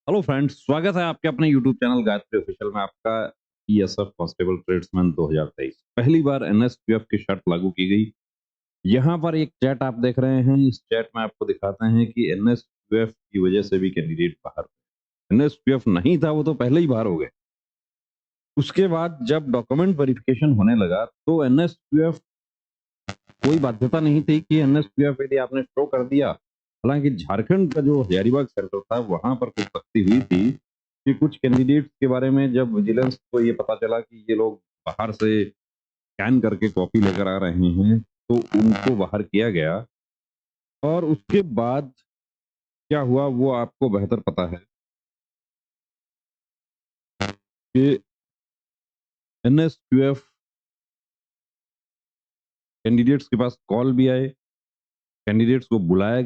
Hello friends, स्वागत है आपके अपने यूट्यूब चैनल गायत्री ऑफिशियल में। आपका ईएसएफ कांस्टेबल ट्रेड्समैन 2023 पहली बार एनएसक्यूएफ की शर्त लागू की गई। यहाँ पर एक चैट आप देख रहे हैं। इस चैट में आपको दिखाते हैं कि एनएसक्यूएफ की वजह से भी कैंडिडेट बाहर, एनएसक्यूएफ नहीं था वो तो पहले ही बाहर हो गए। उसके बाद जब डॉक्यूमेंट वेरिफिकेशन होने लगा तो एनएसक्यूएफ कोई बाध्यता नहीं थी कि एनएसक्यूएफ यदि आपने शो कर दिया। हालांकि झारखंड का जो हजारीबाग सेंटर था वहां पर कुछ सख्ती हुई थी कि कुछ कैंडिडेट्स के बारे में जब विजिलेंस को ये पता चला कि ये लोग बाहर से स्कैन करके कॉपी लेकर आ रहे हैं तो उनको बाहर किया गया। और उसके बाद क्या हुआ वो आपको बेहतर पता है कि एनएसक्यूएफ कैंडिडेट्स के पास कॉल भी आए। कैंडिडेट्स को बुलाया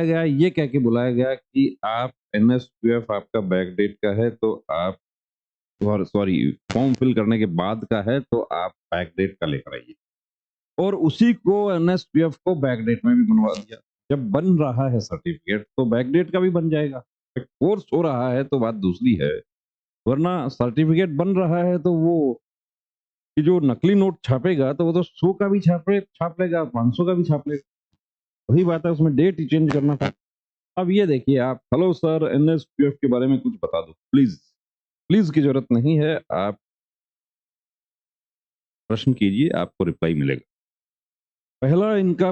गया ये कह के बुलाया गया कि आप एनएसक्यूएफ आपका बैकडेट का है तो आप, और सॉरी, फॉर्म फिल करने के बाद का है तो आप बैकडेट का लेकर आइए। और उसी को एनएसपीएफ को बैकडेट में भी बनवा दिया। जब बन रहा है सर्टिफिकेट तो बैकडेट का भी बन जाएगा। कोर्स हो रहा है तो बात दूसरी है, वरना सर्टिफिकेट बन रहा है तो वो कि जो नकली नोट छापेगा तो वो तो 100 का भी छाप लेगा, 500 का भी छाप लेगा। वही बात है, उसमें डेट ही चेंज करना था। अब ये देखिए आप, हेलो सर, एनएसपीएफ के बारे में कुछ बता दो प्लीज। प्लीज की जरूरत नहीं है, आप प्रश्न कीजिए, आपको रिप्लाई मिलेगा। पहला इनका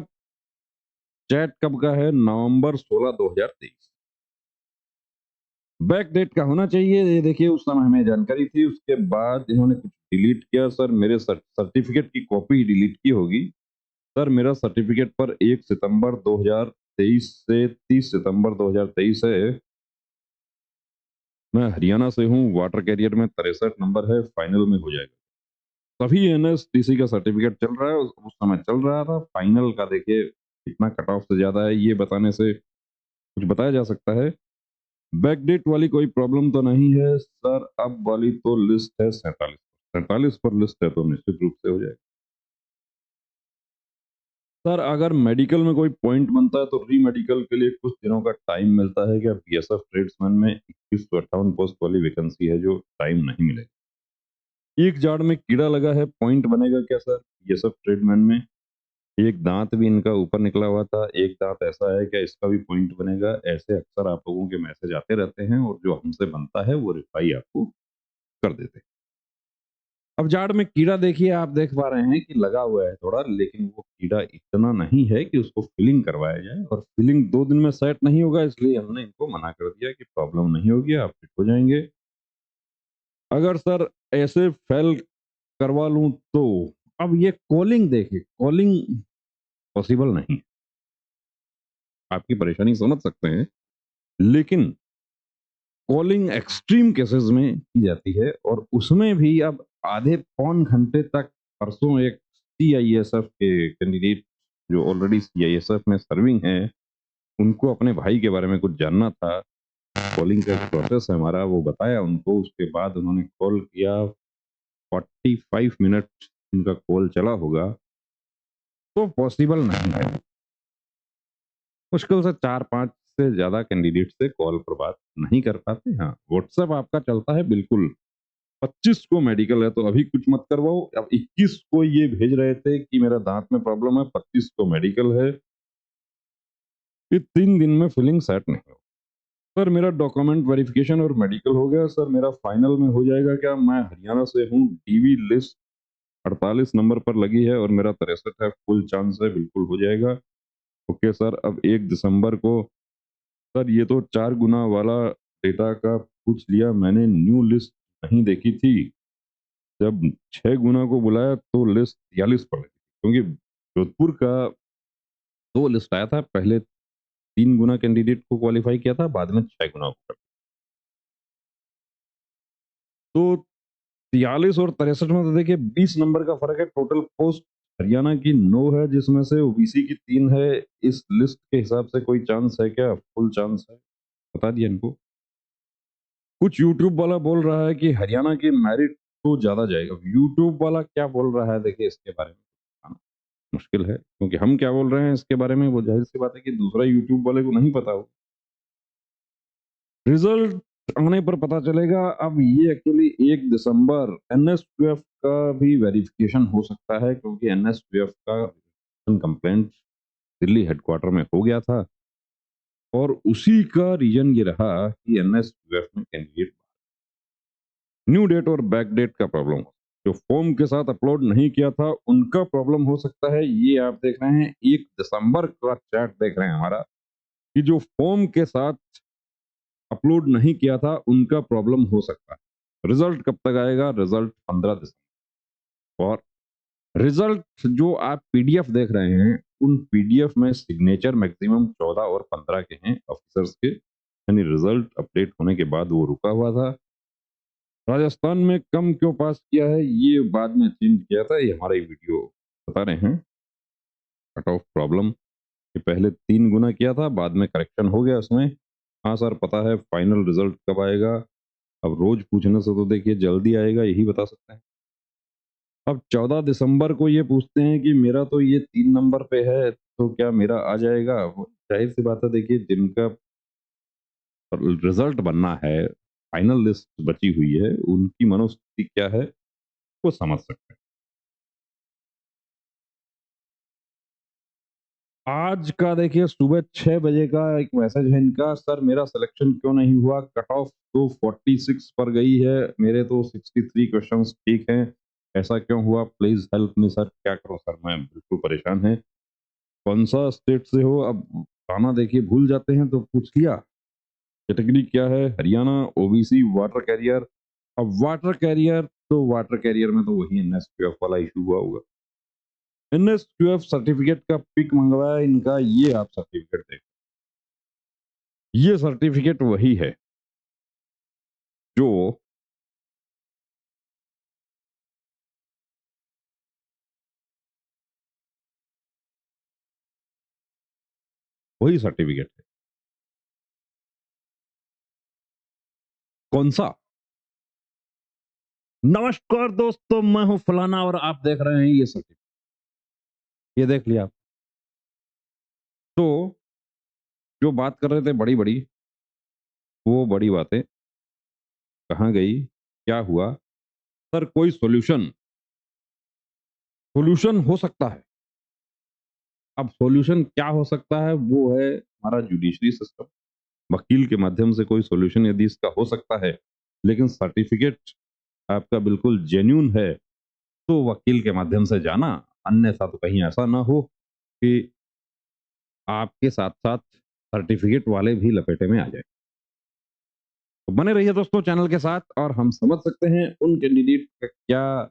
चैट कब का है? नवंबर 16 2023। बैक डेट का होना चाहिए, ये देखिए उस समय हमें जानकारी थी। उसके बाद इन्होंने कुछ डिलीट किया। सर मेरे सर्टिफिकेट की कॉपी ही डिलीट की होगी। सर मेरा सर्टिफिकेट पर 1 सितंबर 2023 से 30 सितंबर 2023 है। मैं हरियाणा से हूँ, वाटर कैरियर में 63 नंबर है, फाइनल में हो जाएगा। तभी एनएसडीसी का सर्टिफिकेट चल रहा है, उस समय चल रहा था। फाइनल का देखिए कितना कट ऑफ से ज्यादा है, ये बताने से कुछ बताया जा सकता है। बैकडेट वाली कोई प्रॉब्लम तो नहीं है सर। अब वाली तो लिस्ट है 47 पर लिस्ट है तो निश्चित रूप से हो जाएगा। सर अगर मेडिकल में कोई पॉइंट बनता है तो री मेडिकल के लिए कुछ दिनों का टाइम मिलता है क्या? बीएसएफ ट्रेड्समैन में 2158 पोस्ट वाली वैकेंसी है जो टाइम नहीं मिलेगा। एक जाड़ में कीड़ा लगा है, पॉइंट बनेगा क्या सर बीएसएफ ट्रेडमैन में? एक दांत भी इनका ऊपर निकला हुआ था, एक दांत ऐसा है क्या इसका भी पॉइंट बनेगा? ऐसे अक्सर आप लोगों के मैसेज आते रहते हैं और जो हमसे बनता है वो रिप्लाई आपको कर देते हैं। अब जाड़ में कीड़ा देखिए, आप देख पा रहे हैं कि लगा हुआ है थोड़ा, लेकिन वो कीड़ा इतना नहीं है कि उसको फिलिंग करवाया जाए। और फिलिंग 2 दिन में सेट नहीं होगा, इसलिए हमने इनको मना कर दिया कि प्रॉब्लम नहीं होगी, आप फिट हो जाएंगे। अगर सर ऐसे फेल करवा लूं तो अब ये कॉलिंग देखिए, कॉलिंग पॉसिबल नहीं। आपकी परेशानी समझ सकते हैं, लेकिन कॉलिंग एक्सट्रीम केसेस में की जाती है। और उसमें भी अब आधे पौन घंटे तक, परसों एक सीआईएसएफ के कैंडिडेट जो ऑलरेडी सीआईएसएफ में सर्विंग है, उनको अपने भाई के बारे में कुछ जानना था। कॉलिंग का प्रोसेस है हमारा, वो बताया उनको। उसके बाद उन्होंने कॉल किया, 45 मिनट उनका कॉल चला होगा। तो पॉसिबल नहीं है। मुश्किल से 4-5 से ज्यादा कैंडिडेट से कॉल पर बात नहीं कर पाते। हाँ, व्हाट्सएप आपका चलता है बिल्कुल। 25 को मेडिकल है तो अभी कुछ मत करवाओ। अब 21 को ये भेज रहे थे कि मेरा दांत में प्रॉब्लम है, 25 को मेडिकल है। ये 3 दिन में फिलिंग सेट नहीं हो। सर मेरा डॉक्यूमेंट वेरिफिकेशन और मेडिकल हो गया, सर मेरा फाइनल में हो जाएगा क्या? मैं हरियाणा से हूँ, डीवी लिस्ट 48 नंबर पर लगी है और मेरा 63 है, फुल चांस है, बिल्कुल हो जाएगा। ओके सर, अब 1 दिसंबर को, सर ये तो 4 गुना वाला डेटा का पूछ लिया मैंने, न्यू लिस्ट नहीं देखी थी। जब 6 गुना को बुलाया तो लिस्ट 43 पर लगी, क्योंकि जोधपुर का 2 लिस्ट आया था। पहले 3 गुना कैंडिडेट को क्वालिफाई किया था, बाद में 6 गुना को कर। तो 43 और 63 में तो देखिए 20 नंबर का फर्क है। टोटल पोस्ट हरियाणा की 9 है, जिसमें से ओबीसी की 3 है। इस लिस्ट के हिसाब से कोई चांस है क्या? फुल चांस है, बता दिया इनको। कुछ यूट्यूब वाला बोल रहा है कि हरियाणा की मेरिट तो ज्यादा जाएगा। यूट्यूब वाला क्या बोल रहा है देखिए इसके बारे में बताना मुश्किल है, क्योंकि हम क्या बोल रहे हैं इसके बारे में वो जाहिर सी बात है कि दूसरा यूट्यूब वाले को नहीं पता हो। रिजल्ट आने पर पता चलेगा। अब ये एक्चुअली 1 दिसंबर एनएसक्यूएफ का भी वेरिफिकेशन हो सकता है, क्योंकि एनएसक्यूएफ का कंप्लेंट दिल्ली हेडक्वार्टर में हो गया था और उसी का रीजन ये रहा कि एनएसक्यूएफ में कैंडिडेट न्यू डेट और बैक डेट का प्रॉब्लम हो। जो फॉर्म के साथ अपलोड नहीं किया था उनका प्रॉब्लम हो सकता है। ये आप देख रहे हैं 1 दिसंबर का चैट देख रहे हैं हमारा, कि जो फॉर्म के साथ अपलोड नहीं किया था उनका प्रॉब्लम हो सकता है। रिजल्ट कब तक आएगा? रिजल्ट 15 दिसंबर। और रिजल्ट जो आप पीडीएफ देख रहे हैं उन पीडीएफ में सिग्नेचर मैक्सिमम 14 और 15 के हैं ऑफिसर्स के, यानी रिजल्ट अपडेट होने के बाद वो रुका हुआ था। राजस्थान में कम क्यों पास किया है ये बाद में चेंज किया था, ये हमारा वीडियो बता रहे हैं। कट ऑफ प्रॉब्लम ये पहले 3 गुना किया था, बाद में करेक्शन हो गया उसमें। हाँ सर पता है, फाइनल रिजल्ट कब आएगा? अब रोज पूछने से तो देखिए जल्दी आएगा, यही बता सकते हैं। अब 14 दिसंबर को ये पूछते हैं कि मेरा तो ये 3 नंबर पे है, तो क्या मेरा आ जाएगा? वो जाहिर सी बात है, देखिए जिनका रिजल्ट बनना है, फाइनल लिस्ट बची हुई है, उनकी मनोस्थिति क्या है वो समझ सकते हैं। आज का देखिए सुबह 6 बजे का एक मैसेज है इनका, सर मेरा सिलेक्शन क्यों नहीं हुआ? कट ऑफ तो 46 पर गई है, मेरे तो 63 क्वेश्चंस ठीक हैं, ऐसा क्यों हुआ? Please help me sir. क्या करूं सर, मैं बिल्कुल परेशान है। कौन सा स्टेट से हो? अब गाना देखिए भूल जाते हैं तो पूछ लिया। कैटेगरी क्या है? Haryana, OBC, water career. अब वाटर कैरियर तो वाटर कैरियर में तो वही एनएसक्यूएफ वाला इशू हुआ होगा। एनएसक्यूएफ सर्टिफिकेट का पिक मंगवाया इनका, ये आप सर्टिफिकेट देख, ये सर्टिफिकेट वही है जो वही सर्टिफिकेट है। कौन सा? नमस्कार दोस्तों, मैं हूं फलाना और आप देख रहे हैं ये सर्टिफिकेट। ये देख लिया आप। तो जो बात कर रहे थे बड़ी बड़ी, वो बड़ी बातें कहाँ गई? क्या हुआ? सर कोई सॉल्यूशन, सॉल्यूशन हो सकता है। अब सॉल्यूशन क्या हो सकता है? वो है हमारा जुडिशरी सिस्टम। वकील के माध्यम से कोई सॉल्यूशन यदि इसका हो सकता है, लेकिन सर्टिफिकेट आपका बिल्कुल जेन्यून है, तो वकील के माध्यम से जाना। अन्यथा तो कहीं ऐसा ना हो कि आपके साथ साथ सर्टिफिकेट वाले भी लपेटे में आ जाए। तो बने रहिए दोस्तों चैनल के साथ, और हम समझ सकते हैं उन कैंडिडेट का क्या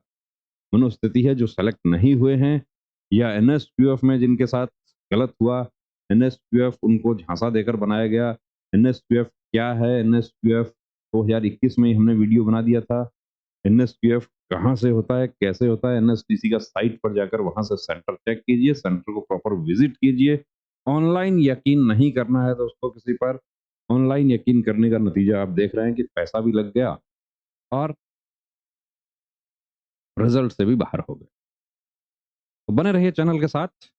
मनोस्थिति है जो सेलेक्ट नहीं हुए हैं, या एनएसक्यूएफ में जिनके साथ गलत हुआ। एनएसक्यूएफ उनको झांसा देकर बनाया गया। एनएसक्यूएफ क्या है? एनएसक्यूएफ 2021 में ही हमने वीडियो बना दिया था। एनएसक्यूएफ कहाँ से होता है, कैसे होता है? एनएसटीसी का साइट पर जाकर वहां से सेंटर चेक कीजिए, सेंटर को प्रॉपर विजिट कीजिए। ऑनलाइन यकीन नहीं करना है दोस्तों किसी पर। ऑनलाइन यकीन करने का नतीजा आप देख रहे हैं कि पैसा भी लग गया और रिजल्ट से भी बाहर हो गए। तो बने रहिए चैनल के साथ।